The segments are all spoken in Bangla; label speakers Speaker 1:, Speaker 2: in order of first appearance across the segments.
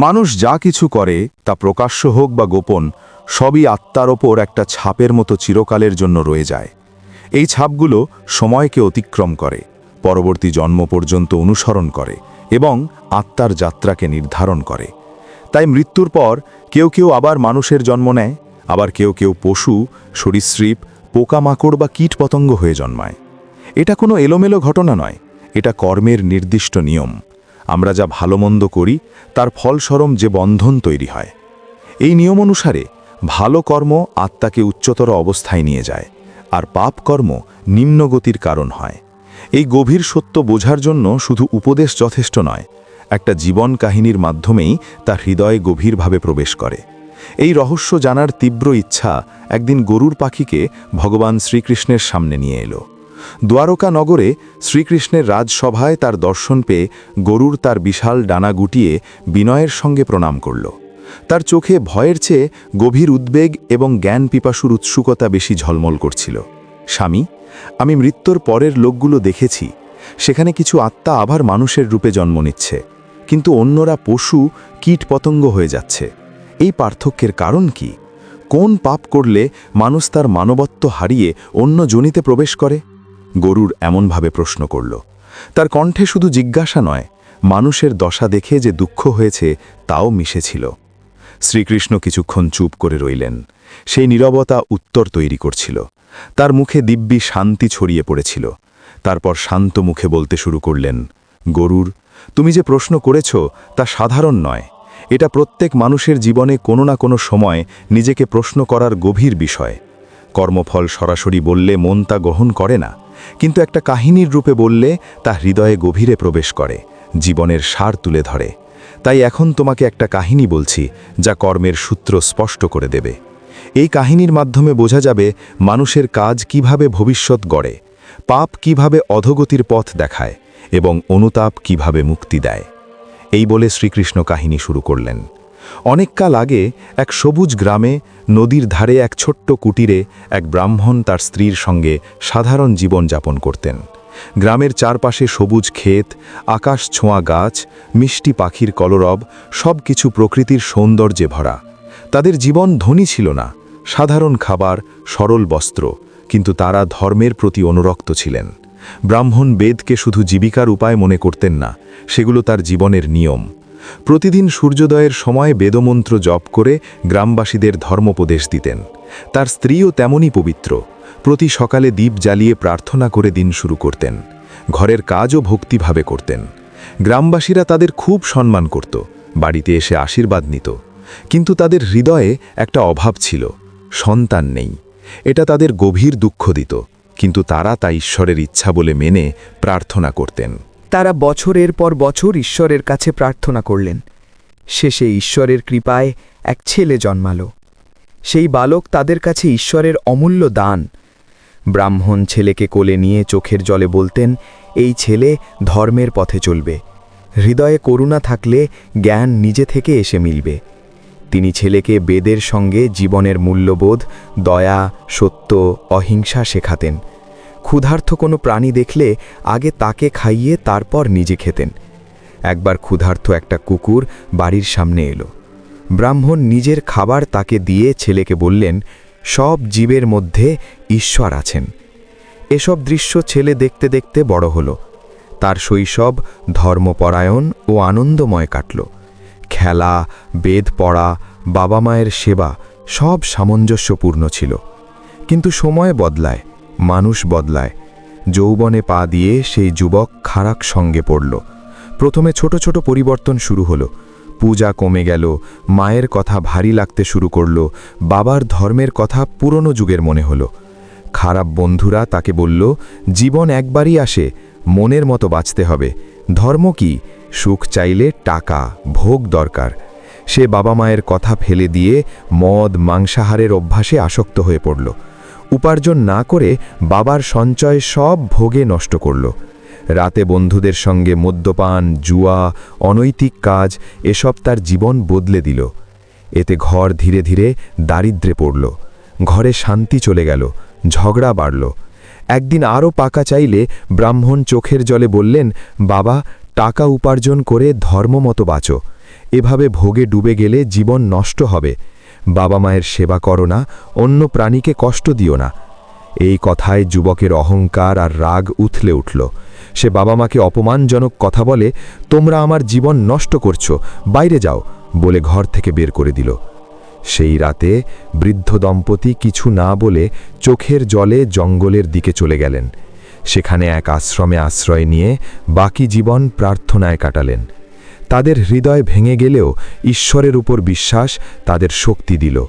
Speaker 1: মানুষ যা কিছু করে তা প্রকাশ্য হোক বা গোপন, সবই আত্মার ওপর একটা ছাপের মতো চিরকালের জন্য রয়ে যায়। এই ছাপগুলো সময়কে অতিক্রম করে, পরবর্তী জন্ম পর্যন্ত অনুসরণ করে এবং আত্মার যাত্রাকে নির্ধারণ করে। তাই মৃত্যুর পর কেউ কেউ আবার মানুষের জন্ম নেয়, আবার কেউ কেউ পশু, সরীসৃপ, পোকামাকড় বা কীটপতঙ্গ হয়ে জন্মায়। এটা কোনো এলোমেলো ঘটনা নয়, এটা কর্মের নির্দিষ্ট নিয়ম। আমরা যা ভালো মন্দ করি তার ফলস্বরূপ যে বন্ধন তৈরি হয়, এই নিয়ম অনুসারে ভালো কর্ম আত্মাকে উচ্চতর অবস্থায় নিয়ে যায়, আর পাপ কর্ম নিম্নগতির কারণ হয়। এই গভীর সত্য বোঝার জন্য শুধু উপদেশ যথেষ্ট নয়, একটা জীবন কাহিনীর মাধ্যমেই তা হৃদয়ে গভীরভাবে প্রবেশ করে। এই রহস্য জানার তীব্র ইচ্ছা একদিন গরুর পাখিকে ভগবান শ্রীকৃষ্ণের সামনে নিয়ে এলো। দ্বারকা নগরে শ্রীকৃষ্ণের রাজসভায় তার দর্শন পেয়ে গরুর তার বিশাল ডানা গুটিয়ে বিনয়ের সঙ্গে প্রণাম করল। তার চোখে ভয়ের চেয়ে গভীর উদ্বেগ এবং জ্ঞান পিপাসুর উৎসুকতা বেশি ঝলমল করছিল। স্বামী, আমি মৃত্যুর পরের লোকগুলো দেখেছি, সেখানে কিছু আত্মা আবার মানুষের রূপে জন্ম নিচ্ছে, কিন্তু অন্যরা পশু, কীটপতঙ্গ হয়ে যাচ্ছে। এই পার্থক্যের কারণ কি? কোন পাপ করলে মানুষ তার মানবত্ব হারিয়ে অন্য যোনিতে প্রবেশ করে? গরুর এমনভাবে প্রশ্ন করল। তার কণ্ঠে শুধু জিজ্ঞাসা নয়, মানুষের দশা দেখে যে দুঃখ হয়েছে তাও মিশেছিল। শ্রীকৃষ্ণ কিছুক্ষণ চুপ করে রইলেন। সেই নীরবতা উত্তর তৈরি করছিল। তার মুখে দিব্যি শান্তি ছড়িয়ে পড়েছিল। তারপর শান্ত মুখে বলতে শুরু করলেন, গরুর, তুমি যে প্রশ্ন করেছ তা সাধারণ নয়। এটা প্রত্যেক মানুষের জীবনে কোনো না কোনো সময় নিজেকে প্রশ্ন করার গভীর বিষয়। কর্মফল সরাসরি বললে মন তা গ্রহণ করে না, কিন্তু একটা কাহিনীর রূপে বললে তা হৃদয়ে গভীরে প্রবেশ করে, জীবনের সার তুলে ধরে। তাই এখন তোমাকে একটা কাহিনী বলছি যা কর্মের সূত্র স্পষ্ট করে দেবে। এই কাহিনীর মাধ্যমে বোঝা যাবে মানুষের কাজ কিভাবে ভবিষ্যৎ গড়ে, পাপ কিভাবে অধোগতির পথ দেখায় এবং অনুতাপ কিভাবে মুক্তি দেয়। এই বলে শ্রীকৃষ্ণ কাহিনী শুরু করলেন। অনেককাল আগে এক সবুজ গ্রামে নদীর ধারে এক ছোট্ট কুটিরে এক ব্রাহ্মণ তার স্ত্রীর সঙ্গে সাধারণ জীবন যাপন করতেন। গ্রামের চারপাশে সবুজ ক্ষেত, আকাশ ছোঁয়া গাছ, মিষ্টি পাখির কলরব, সব কিছু প্রকৃতির সৌন্দর্যে ভরা। তাদের জীবন ধনী ছিল না, সাধারণ খাবার, সরল বস্ত্র, কিন্তু তারা ধর্মের প্রতি অনুরক্ত ছিলেন। ব্রাহ্মণ বেদকে শুধু জীবিকার উপায় মনে করতেন না, সেগুলো তার জীবনের নিয়ম। প্রতিদিন সূর্যোদয়ের সময় বেদমন্ত্র জপ করে গ্রামবাসীদের ধর্মোপদেশ দিতেন। তার স্ত্রীও তেমনই পবিত্র, প্রতি সকালে দীপ জ্বালিয়ে প্রার্থনা করে দিন শুরু করতেন। ঘরের কাজও ভক্তিভাবে করতেন। গ্রামবাসীরা তাদের খুব সম্মান করত, বাড়িতে এসে আশীর্বাদ নিত। কিন্তু তাদের হৃদয়ে একটা অভাব ছিল, সন্তান নেই। এটা তাদের গভীর দুঃখ দিত, কিন্তু তারা তা ঈশ্বরের ইচ্ছা বলে মেনে প্রার্থনা করতেন।
Speaker 2: তারা বছরের পর বছর ঈশ্বরের কাছে প্রার্থনা করলেন। শেষে ঈশ্বরের কৃপায় এক ছেলে জন্মালো। সেই বালক তাদের কাছে ঈশ্বরের অমূল্য দান। ব্রাহ্মণ ছেলেকে কোলে নিয়ে চোখের জলে বলতেন, এই ছেলে ধর্মের পথে চলবে। হৃদয়ে করুণা থাকলে জ্ঞান নিজে থেকে এসে মিলবে। তিনি ছেলেকে বেদের সঙ্গে জীবনের মূল্যবোধ, দয়া, সত্য, অহিংসা শেখাতেন। ক্ষুধার্ত কোনো প্রাণী দেখলে আগে তাকে খাইয়ে তারপর নিজে খেতেন। একবার ক্ষুধার্ত একটা কুকুর বাড়ির সামনে এলো। ব্রাহ্মণ নিজের খাবার তাকে দিয়ে ছেলেকে বললেন, সব জীবের মধ্যে ঈশ্বর আছেন। এসব দৃশ্য ছেলে দেখতে দেখতে বড় হলো। তার শৈশব ধর্মপরায়ণ ও আনন্দময় কাটল। খেলা, বেদ পড়া, বাবা মায়ের সেবা সব সামঞ্জস্যপূর্ণ ছিল। কিন্তু সময় বদলায়, মানুষ বদলায়। যৌবনে পা দিয়ে সেই যুবক খারাপ সঙ্গে পড়ল। প্রথমে ছোট ছোট পরিবর্তন শুরু হলো। পূজা কমে গেল, মায়ের কথা ভারী লাগতে শুরু করল, বাবার ধর্মের কথা পুরনো যুগের মনে হলো। খারাপ বন্ধুরা তাকে বলল, জীবন একবারই আসে, মনের মতো বাঁচতে হবে। ধর্ম কি? সুখ চাইলে টাকা, ভোগ দরকার। সে বাবা মায়ের কথা ফেলে দিয়ে মদ, মাংসাহারের অভ্যাসে আসক্ত হয়ে পড়ল। উপার্জন না করে বাবার সঞ্চয় সব ভোগে নষ্ট করল। রাতে বন্ধুদের সঙ্গে মদ্যপান, জুয়া, অনৈতিক কাজ এসব তার জীবন বদলে দিল। এতে ঘর ধীরে ধীরে দারিদ্র্যে পড়ল। ঘরে শান্তি চলে গেল, ঝগড়া বাড়ল। একদিন আরও পাকা চাইলে ব্রাহ্মণ চোখের জলে বললেন, বাবা, টাকা উপার্জন করে ধর্মমতো বাঁচো। এভাবে ভোগে ডুবে গেলে জীবন নষ্ট হবে। বাবা মায়ের সেবা করো না, অন্য প্রাণীকে কষ্ট দিও না। এই কথায় যুবকের অহংকার আর রাগ উথলে উঠল। সে বাবা মাকে অপমানজনক কথা বলে, তোমরা আমার জীবন নষ্ট করছো, বাইরে যাও বলে ঘর থেকে বের করে দিল। সেই রাতে বৃদ্ধ দম্পতি কিছু না বলে চোখের জলে জঙ্গলের দিকে চলে গেলেন। সেখানে এক আশ্রমে আশ্রয় নিয়ে বাকি জীবন প্রার্থনায় কাটালেন। তাদের হৃদয় ভেঙে গেলেও ঈশ্বরের উপর বিশ্বাস তাদের শক্তি দিল।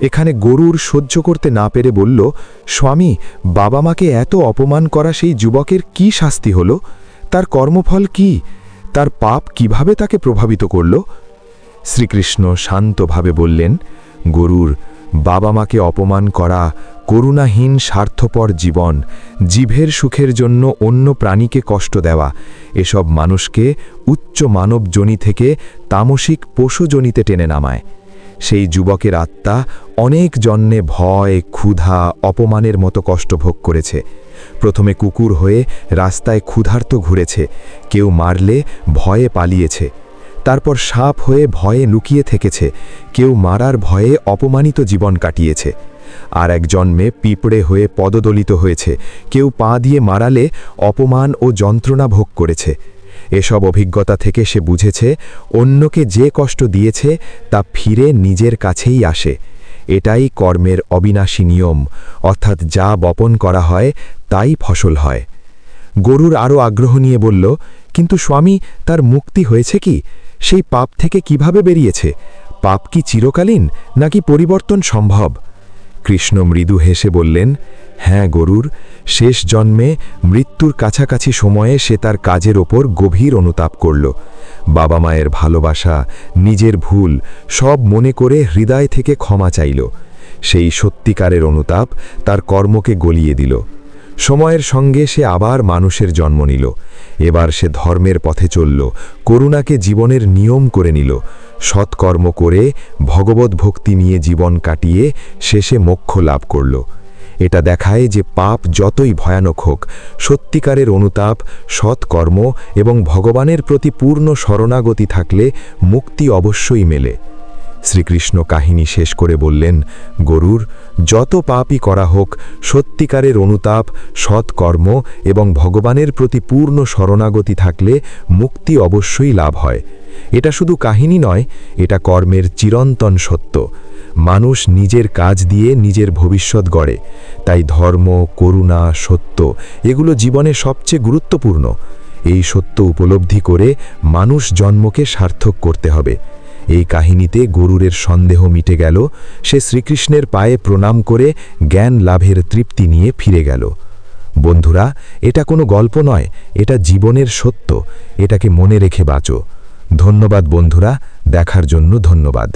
Speaker 2: এখানে গরুর সহ্য করতে না পেরে বলল, স্বামী, বাবা মাকে এত অপমান করা সেই যুবকের কি শাস্তি হল? তার কর্মফল কি? তার পাপ কিভাবে তাকে প্রভাবিত করল? শ্রীকৃষ্ণ শান্তভাবে বললেন, গরুর, বাবা মাকে অপমান করা করুণাহীন স্বার্থপর জীবন, জিভের সুখের জন্য অন্য প্রাণীকে কষ্ট দেওয়া, এসব মানুষকে উচ্চ মানব যোনি থেকে তামসিক পশুযোনিতে টেনে নামায়। সেই যুবকের আত্মা অনেক জন্মে ভয়, ক্ষুধা, অপমানের মতো কষ্ট ভোগ করেছে। প্রথমে কুকুর হয়ে রাস্তায় ক্ষুধার্ত ঘুরেছে, কেউ মারলে ভয়ে পালিয়েছে। তারপর সাপ হয়ে ভয়ে লুকিয়ে থেকেছে, কেউ মারার ভয়ে অপমানিত জীবন কাটিয়েছে। আর এক জন্মে পিঁপড়ে হয়ে পদদলিত হয়েছে, কেউ পা দিয়ে মারালে অপমান ও যন্ত্রণা ভোগ করেছে। এসব অভিজ্ঞতা থেকে সে বুঝেছে, অন্যকে যে কষ্ট দিয়েছে তা ফিরে নিজের কাছেই আসে। এটাই কর্মের অবিনাশী নিয়ম, অর্থাৎ যা বপন করা হয় তাই ফসল হয়। গরুর আরও আগ্রহ নিয়ে বলল, কিন্তু স্বামী, তার মুক্তি হয়েছে কি? সেই পাপ থেকে কিভাবে বেরিয়েছে? পাপ কি চিরকালীন, নাকি পরিবর্তন সম্ভব? কৃষ্ণ মৃদু হেসে বললেন, হ্যাঁ গরুর, শেষ জন্মে মৃত্যুর কাছাকাছি সময়ে সে তার কাজের ওপর গভীর অনুতাপ করল। বাবা মায়ের ভালোবাসা, নিজের ভুল সব মনে করে হৃদয় থেকে ক্ষমা চাইল। সেই সত্যিকারের অনুতাপ তার কর্মকে গলিয়ে দিল। সময়ের সঙ্গে সে আবার মানুষের জন্ম নিল। এবার সে ধর্মের পথে চলল, করুণাকে জীবনের নিয়ম করে নিল। সৎকর্ম করে ভগবত ভক্তি নিয়ে জীবন কাটিয়ে শেষে মোক্ষ লাভ করল। এটা দেখায় যে পাপ যতই ভয়ানক হোক, সত্যিকারের অনুতাপ, সৎকর্ম এবং ভগবানের প্রতি পূর্ণ শরণাগতি থাকলে মুক্তি অবশ্যই মেলে। শ্রীকৃষ্ণ কাহিনী শেষ করে বললেন, গরুর, যত পাপই করা হোক, সত্যিকারের অনুতাপ, সৎকর্ম এবং ভগবানের প্রতি পূর্ণ শরণাগতি থাকলে মুক্তি অবশ্যই লাভ হয়। এটা শুধু কাহিনী নয়, এটা কর্মের চিরন্তন সত্য। মানুষ নিজের কাজ দিয়ে নিজের ভবিষ্যৎ গড়ে। তাই ধর্ম, করুণা, সত্য এগুলো জীবনে সবচেয়ে গুরুত্বপূর্ণ। এই সত্য উপলব্ধি করে মানুষ জন্মকে সার্থক করতে হবে। এই কাহিনীতে গরুরের সন্দেহ মিটে গেল। সে শ্রীকৃষ্ণের পায়ে প্রণাম করে জ্ঞান লাভের তৃপ্তি নিয়ে ফিরে গেল। বন্ধুরা, এটা কোনো গল্প নয়, এটা জীবনের সত্য। এটাকে মনে রেখে বাঁচো। ধন্যবাদ বন্ধুরা, দেখার জন্য ধন্যবাদ।